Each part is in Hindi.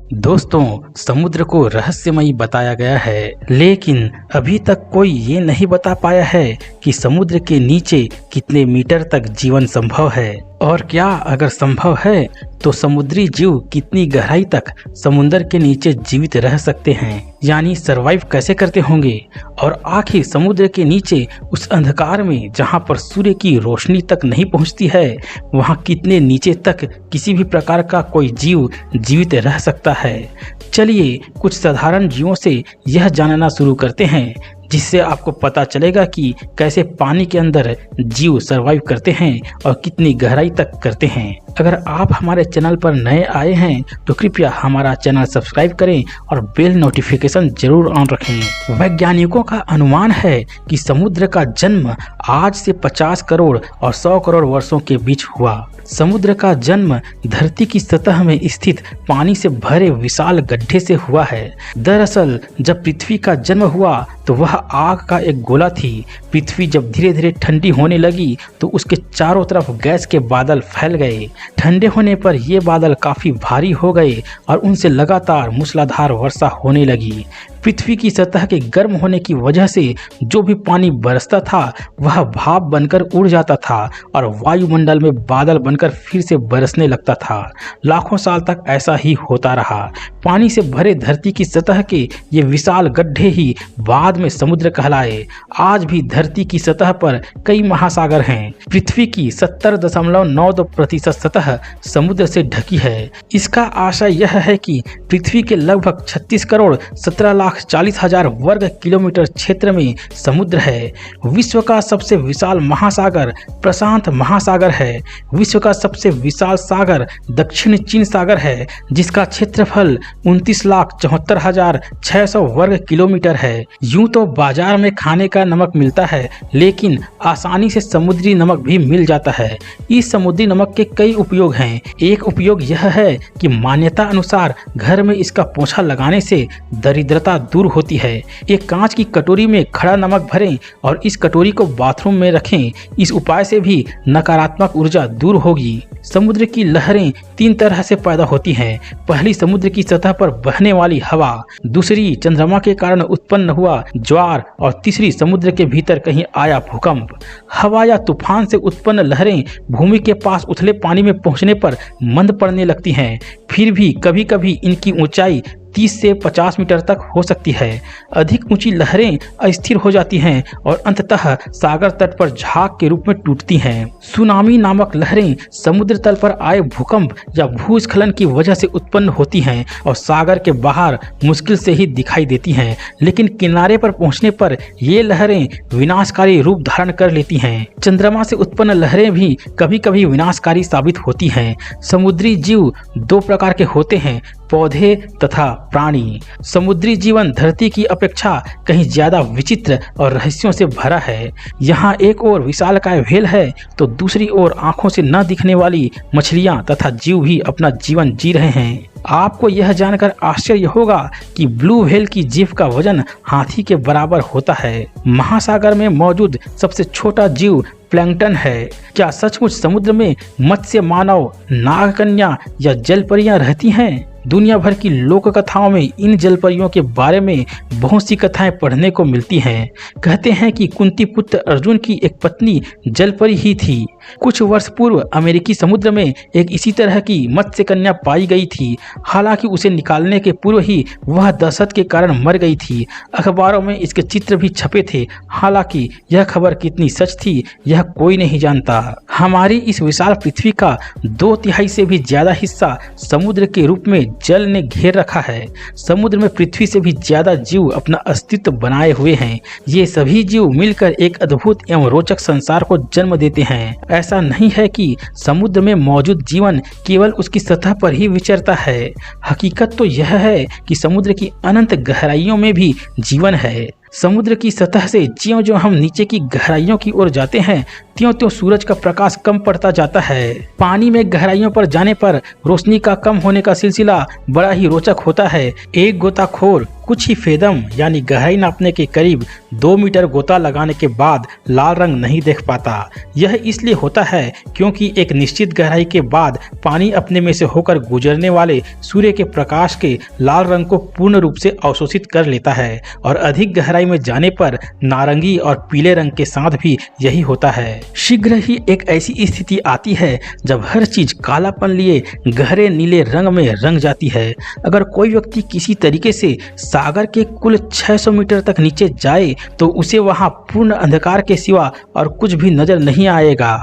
दोस्तों, समुद्र को रहस्यमयी बताया गया है, लेकिन अभी तक कोई ये नहीं बता पाया है कि समुद्र के नीचे कितने मीटर तक जीवन संभव है और क्या अगर संभव है तो समुद्री जीव कितनी गहराई तक समुद्र के नीचे जीवित रह सकते हैं, यानी सरवाइव कैसे करते होंगे। और आखिर समुद्र के नीचे उस अंधकार में जहां पर सूर्य की रोशनी तक नहीं पहुंचती है, वहां कितने नीचे तक किसी भी प्रकार का कोई जीव जीवित रह सकता है। चलिए कुछ साधारण जीवों से यह जानना शुरू करते हैं, जिससे आपको पता चलेगा कि कैसे पानी के अंदर जीव सरवाइव करते हैं और कितनी गहराई तक करते हैं। अगर आप हमारे चैनल पर नए आए हैं तो कृपया हमारा चैनल सब्सक्राइब करें और बेल नोटिफिकेशन जरूर ऑन रखें। वैज्ञानिकों का अनुमान है कि समुद्र का जन्म आज से 50 करोड़ और 100 करोड़ वर्षों के बीच हुआ। समुद्र का जन्म धरती की सतह में स्थित पानी से भरे विशाल गड्ढे से हुआ है। दरअसल जब पृथ्वी का जन्म हुआ तो वह आग का एक गोला थी। पृथ्वी जब धीरे धीरे ठंडी होने लगी तो उसके चारों तरफ गैस के बादल फैल गए। ठंडे होने पर ये बादल काफी भारी हो गए और उनसे लगातार मूसलाधार वर्षा होने लगी। पृथ्वी की सतह के गर्म होने की वजह से जो भी पानी बरसता था वह भाप बनकर उड़ जाता था और वायुमंडल में बादल बनकर फिर से बरसने लगता था। लाखों साल तक ऐसा ही होता रहा। पानी से भरे धरती की सतह के ये विशाल गड्ढे ही बाद में समुद्र कहलाए। आज भी धरती की सतह पर कई महासागर हैं। पृथ्वी की 70.92% सतह समुद्र से ढकी है। इसका आशय यह है कि पृथ्वी के लगभग 36 करोड़ 17,40,000 वर्ग किलोमीटर क्षेत्र में समुद्र है। विश्व का सबसे विशाल महासागर प्रशांत महासागर है। विश्व का सबसे विशाल सागर दक्षिण चीन सागर है, जिसका क्षेत्रफल 29,74,600 वर्ग किलोमीटर है। यूं तो बाजार में खाने का नमक मिलता है, लेकिन आसानी से समुद्री नमक भी मिल जाता है। इस समुद्री नमक के कई उपयोग हैं। एक उपयोग यह है कि मान्यता अनुसार घर में इसका पोछा लगाने से दरिद्रता दूर होती है। एक कांच की कटोरी में खड़ा नमक भरें और इस कटोरी को बाथरूम में रखें। इस उपाय से भी नकारात्मक ऊर्जा दूर होगी। समुद्र की लहरें 3 तरह से पैदा होती हैं। पहली समुद्र की सतह पर बहने वाली हवा, दूसरी चंद्रमा के कारण उत्पन्न हुआ ज्वार और तीसरी समुद्र के भीतर कहीं आया भूकंप। हवा या तूफान से उत्पन्न लहरें भूमि के पास उथले पानी में पहुंचने पर मंद पड़ने लगती हैं। फिर भी कभी कभी इनकी ऊंचाई 30 से 50 मीटर तक हो सकती है। अधिक ऊंची लहरें अस्थिर हो जाती हैं और अंततः सागर तट पर झाग के रूप में टूटती हैं। सुनामी नामक लहरें समुद्र तल पर आए भूकंप या भूस्खलन की वजह से उत्पन्न होती हैं और सागर के बाहर मुश्किल से ही दिखाई देती हैं, लेकिन किनारे पर पहुंचने पर ये लहरें विनाशकारी रूप धारण कर लेती हैं। चंद्रमा से उत्पन्न लहरें भी कभी कभी विनाशकारी साबित होती हैं। समुद्री जीव 2 प्रकार के होते हैं, पौधे तथा प्राणी। समुद्री जीवन धरती की अपेक्षा कहीं ज्यादा विचित्र और रहस्यों से भरा है। यहाँ एक ओर विशालकाय व्हेल है तो दूसरी ओर आंखों से न दिखने वाली मछलियां तथा जीव भी अपना जीवन जी रहे हैं। आपको यह जानकर आश्चर्य होगा कि ब्लू व्हेल की जीभ का वजन हाथी के बराबर होता है। महासागर में मौजूद सबसे छोटा जीव प्लैंकटन है। क्या सचमुच समुद्र में मत्स्य मानव, नागकन्या या जलपरियां रहती हैं? दुनिया भर की लोक कथाओं में इन जलपरियों के बारे में बहुत सी कथाएं पढ़ने को मिलती हैं। कहते हैं कि कुंती पुत्र अर्जुन की एक पत्नी जलपरी ही थी। कुछ वर्ष पूर्व अमेरिकी समुद्र में एक इसी तरह की मत्स्य कन्या पाई गई थी। हालांकि उसे निकालने के पूर्व ही वह दहशत के कारण मर गई थी। अखबारों में इसके चित्र भी छपे थे। हालांकि यह खबर कितनी सच थी यह कोई नहीं जानता। हमारी इस विशाल पृथ्वी का 2/3 से भी ज्यादा हिस्सा समुद्र के रूप में जल ने घेर रखा है। समुद्र में पृथ्वी से भी ज्यादा जीव अपना अस्तित्व बनाए हुए हैं। ये सभी जीव मिलकर एक अद्भुत एवं रोचक संसार को जन्म देते हैं। ऐसा नहीं है कि समुद्र में मौजूद जीवन केवल उसकी सतह पर ही विचरता है। हकीकत तो यह है कि समुद्र की अनंत गहराइयों में भी जीवन है। समुद्र की सतह से ज्यों ज्यों हम नीचे की गहराइयों की ओर जाते हैं, त्यों त्यों सूरज का प्रकाश कम पड़ता जाता है। पानी में गहराइयों पर जाने पर रोशनी का कम होने का सिलसिला बड़ा ही रोचक होता है। एक गोताखोर कुछ ही फेदम यानी गहराई नापने के करीब 2 मीटर गोता लगाने के बाद लाल रंग नहीं देख पाता। यह इसलिए होता है क्योंकि एक निश्चित गहराई के बाद पानी अपने में से होकर गुजरने वाले सूर्य के प्रकाश के लाल रंग को पूर्ण रूप से अवशोषित कर लेता है और अधिक गहराई में जाने पर नारंगी और पीले रंग के साथ भी यही होता है। शीघ्र ही एक ऐसी स्थिति आती है जब हर चीज कालापन लिए गहरे नीले रंग में रंग जाती है। अगर कोई व्यक्ति किसी तरीके से सागर के कुल 600 मीटर तक नीचे जाए तो उसे वहां पूर्ण अंधकार के सिवा और कुछ भी नजर नहीं आएगा।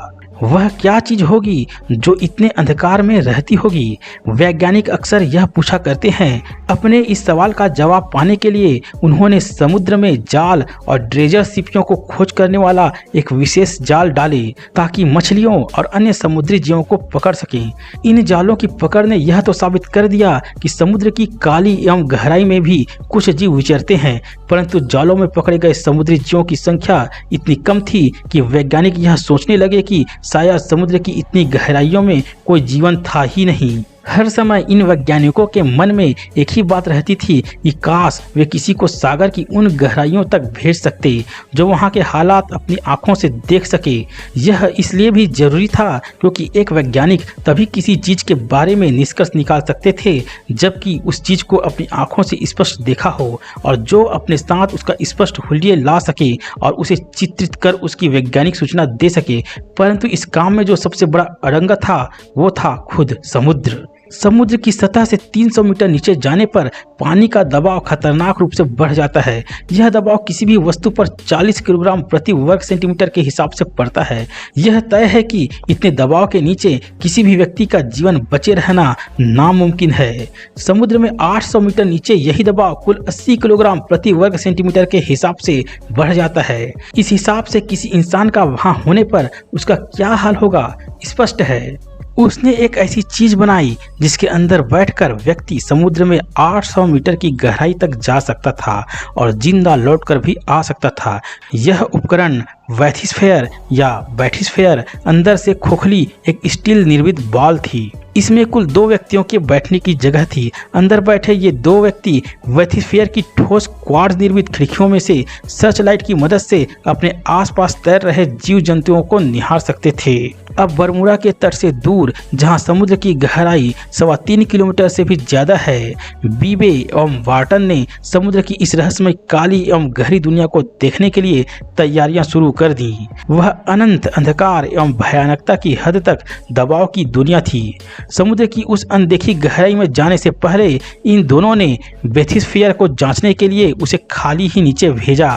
वह क्या चीज होगी जो इतने अंधकार में रहती होगी? वैज्ञानिक अक्सर यह पूछा करते हैं। अपने इस सवाल का जवाब पाने के लिए उन्होंने समुद्र में जाल और ड्रेजर शिपियों को खोज करने वाला एक विशेष जाल डाले ताकि मछलियों और अन्य समुद्री जीवों को पकड़ सकें। इन जालों की पकड़ ने यह तो साबित कर दिया कि समुद्र की काली एवं गहराई में भी कुछ जीव विचरते हैं, परंतु जालों में पकड़े गए समुद्री जीवों की संख्या इतनी कम थी कि वैज्ञानिक यह सोचने लगे कि शायद समुद्र की इतनी गहराइयों में कोई जीवन था ही नहीं। हर समय इन वैज्ञानिकों के मन में एक ही बात रहती थी कि काश वे किसी को सागर की उन गहराइयों तक भेज सकते जो वहां के हालात अपनी आंखों से देख सके। यह इसलिए भी जरूरी था क्योंकि एक वैज्ञानिक तभी किसी चीज के बारे में निष्कर्ष निकाल सकते थे जबकि उस चीज को अपनी आंखों से स्पष्ट देखा हो और जो अपने साथ उसका स्पष्ट हुलिये ला सके और उसे चित्रित कर उसकी वैज्ञानिक सूचना दे सके। परंतु इस काम में जो सबसे बड़ा अड़ंगा था वो था खुद समुद्र। समुद्र की सतह से 300 मीटर नीचे जाने पर पानी का दबाव खतरनाक रूप से बढ़ जाता है। यह दबाव किसी भी वस्तु पर 40 किलोग्राम प्रति वर्ग सेंटीमीटर के हिसाब से पड़ता है। यह तय है कि इतने दबाव के नीचे किसी भी व्यक्ति का जीवन बचे रहना नामुमकिन है। समुद्र में 800 मीटर नीचे यही दबाव कुल 80 किलोग्राम प्रति वर्ग सेंटीमीटर के हिसाब से बढ़ जाता है। इस हिसाब से किसी इंसान का वहां होने पर उसका क्या हाल होगा स्पष्ट है। उसने एक ऐसी चीज बनाई जिसके अंदर बैठकर व्यक्ति समुद्र में 800 मीटर की गहराई तक जा सकता था और जिंदा लौटकर भी आ सकता था। यह उपकरण वैथिस्फीयर या बैथिस्फीयर अंदर से खोखली एक स्टील निर्मित बॉल थी। इसमें कुल 2 व्यक्तियों के बैठने की जगह थी। अंदर बैठे ये 2 व्यक्ति वैथिस्फीयर की ठोस क्वार्ट्ज निर्मित खिड़कियों में से सर्च लाइट की मदद से अपने आसपास तैर रहे जीव जंतुओं को निहार सकते थे। अब बरमूडा के तट से दूर जहां समुद्र की गहराई 3.25 किलोमीटर से भी ज्यादा है, बीबे एवं वार्टन ने समुद्र की इस रहस्यमय काली एवं गहरी दुनिया को देखने के लिए तैयारियां शुरू कर दी। वह अनंत अंधकार एवं भयानकता की हद तक दबाव की दुनिया थी। समुद्र की उस अनदेखी गहराई में जाने से पहले इन दोनों ने बैथिस्फीयर को जांचने के लिए उसे खाली ही नीचे भेजा।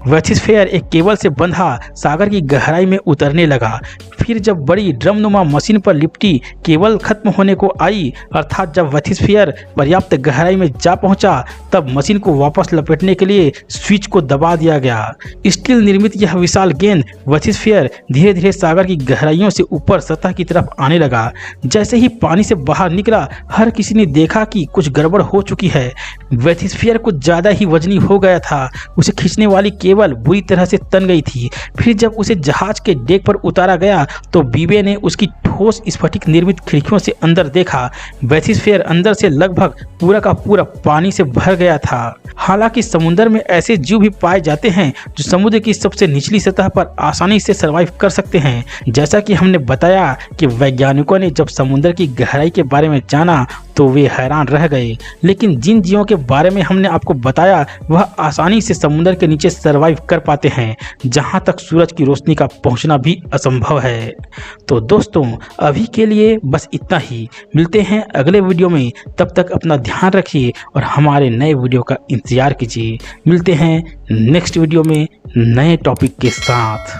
बैथिस्फीयर एक केबल से बंधा सागर की गहराई में उतरने लगा। फिर जब बड़ी ड्रमनुमा मशीन पर लिपटी केबल खत्म होने को आई, अर्थात जब बैथिस्फीयर पर्याप्त गहराई में जा पहुंचा, तब मशीन को वापस लपेटने के लिए स्विच को दबा दिया गया। स्टील निर्मित यह विशाल गेंद बैथिस्फीयर धीरे धीरे सागर की गहराइयों से ऊपर सतह की तरफ आने लगा। जैसे ही पानी से बाहर निकला, हर किसी ने देखा कि कुछ गड़बड़ हो चुकी है। बैथिस्फीयर कुछ ज्यादा ही वजनी हो गया था। उसे खींचने वाली केबल बुरी तरह से तन गई थी। फिर जब उसे जहाज के डेक पर उतारा गया तो बीबे ने उसकी ठोस स्फटिक निर्मित खिड़कियों से अंदर देखा। बैथिस्फीयर अंदर से लगभग पूरा का पूरा पानी से भर गया था। हालांकि समुद्र में ऐसे जीव भी पाए जाते हैं जो समुद्र की सबसे निचली सतह पर आसानी से सरवाइव कर सकते हैं। जैसा कि हमने बताया कि वैज्ञानिकों ने जब समुद्र की गहराई के बारे में जाना तो वे हैरान रह गए, लेकिन जिन जीवों के बारे में हमने आपको बताया वह आसानी से समुद्र के नीचे सरवाइव कर पाते हैं, जहां तक सूरज की रोशनी का पहुंचना भी असंभव है। तो दोस्तों, अभी के लिए बस इतना ही। मिलते हैं अगले वीडियो में, तब तक अपना ध्यान रखिए और हमारे नए वीडियो का इंतजार कीजिए। मिलते हैं नेक्स्ट वीडियो में नए टॉपिक के साथ।